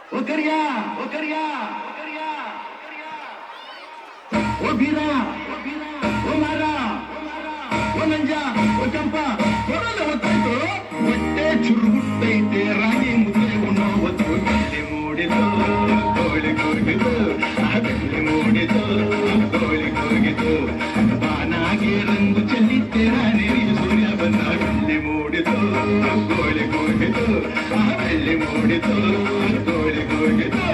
ओ करिया ओ करिया ओ करिया ओ बीरा ओ मारा ओ ನಂಜಾ ओ ಚಂಪಾ ಹೊರಲ್ಲ ಒತ್ತಾಯ್ತು ಹೊಟ್ಟೆ ಚುರುಗುಟ್ಟೈತೆ ರಾಗಿ ಮುದ್ದೆ ಉಣ್ಣೋ ಹೊತ್ತು ಬೆಳ್ಳಿ ಮೂಡಿತು ಕೋಳಿ ಕೂಗಿತು ಬೆಳ್ಳಿ ಮೂಡಿತು ಕೋಳಿ ಕೂಗಿತು ಬಾನಾಗೆ ರಂಗು ಚೆಲ್ಲಿತ್ತೆ ರಾಣಿಗೆ ಸೂರ್ಯ ಬಂದ ಬೆಳ್ಳಿ ಮೂಡಿತು ಕೋಳಿ ಕೂಗಿತು ಬೆಳ್ಳಿ ಮೂಡಿತು ಕೋಳಿ ಕೂಗಿತು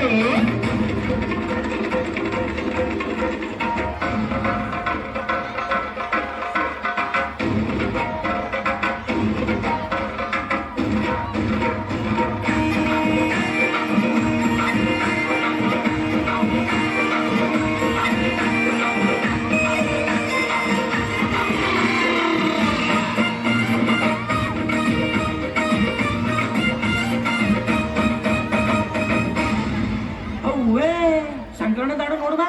ಸಂಕರಣ ದಾಡು ನೋಡುವ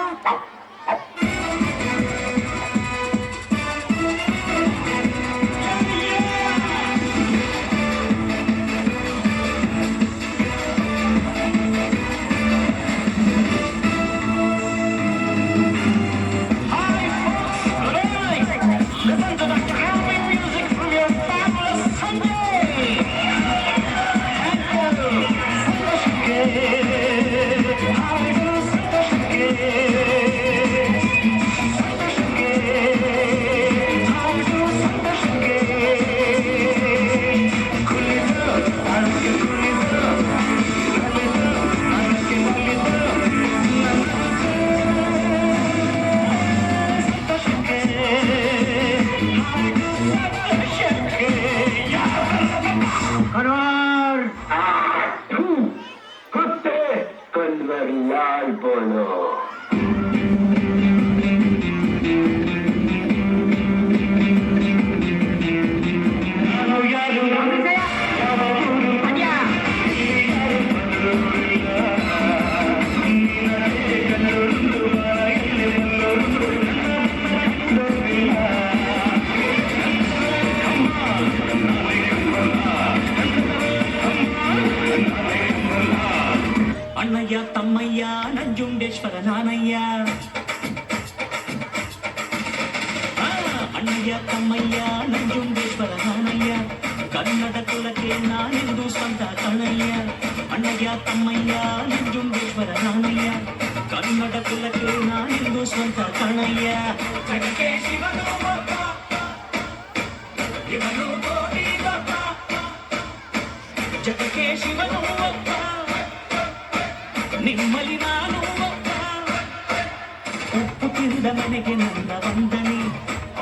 ಅಣ್ಣಯ್ಯ ತಮ್ಮಯ್ಯ ನಂಜುಂಡೇಶ್ವರ ನಾನಯ್ಯ ಅಣ್ಣಯ್ಯ ತಮ್ಮಯ್ಯ ನಂಜುಂಡೇಶ್ವರ ನಾನಯ್ಯ ಕನ್ನಡ ಕುಲಕ್ಕೆ ನಾನೆಂದು ಸ್ವಂತ ಕಣಯ್ಯ ಅಣ್ಣಯ್ಯ ತಮ್ಮಯ್ಯ ನಂಜುಂಡೇಶ್ವರ ನಾನಯ್ಯ ಕನ್ನಡ ಕುಲಕ್ಕೆ ನಾನೆಂದು ಸ್ವಂತ ಕಣಯ್ಯ ಜಗಕ್ಕೆ ಶಿವನು ಇವನು ಕೋಟಿ ಜಗಕ್ಕೆ ಶಿವನು ನಿಮ್ಮಲ್ಲಿ ನಾನು ಉಪ್ಪು ತಿಂದ ಮನೆಗೆ ನನ್ನ ವಂದನೆ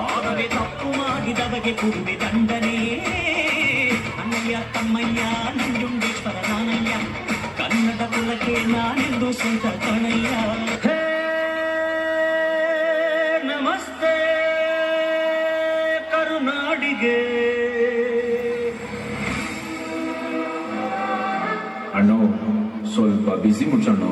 ಆದರೆ ತಪ್ಪು ಮಾಡಿದವಗೆ ಕೊಡುವೆ ದಂಡನೆ ಅಣ್ಣಯ್ಯ ತಮ್ಮಯ್ಯ ನಂಜುಂಡೇಶ್ವರ ನಾನಯ್ಯ ಕನ್ನಡ ಕುಲಕ್ಕೆ ನಾನೆಂದು ಸ್ವಂತ ಕಣಯ್ಯ ನಮಸ್ತೆ ಕರುನಾಡಿಗೆ ಅಣ್ಣೋ ಸ್ವಲ್ಪ ಬಿಸಿ ಮುಚ್ಚಣ್ಣ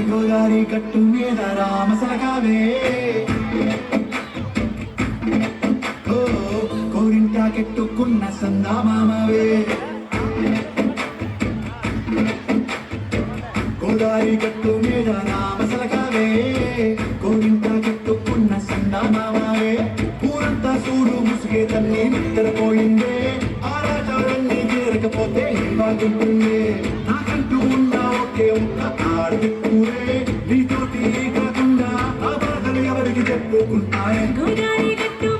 గోదారి గట్టు మీద రామసలకావే కెట్టుకున్న సందామామవే గోదారి గట్టు మీద నా మసలకావే గోరింట కెట్టుకున్న సందామామవే ఊరంతా చూడు ముసుగే తల్లి నిద్రపోయిందే ఆరాచారాన్ని చేరకపోతే బాగుంటుంది నాకంటూ ఉన్న ఒకే ఒక్క ఆడదిక్కురే నీతోటి కాకుండా ఆ బాధలు ఎవరికి చెప్పుకుంటాయే గోదారి గట్టు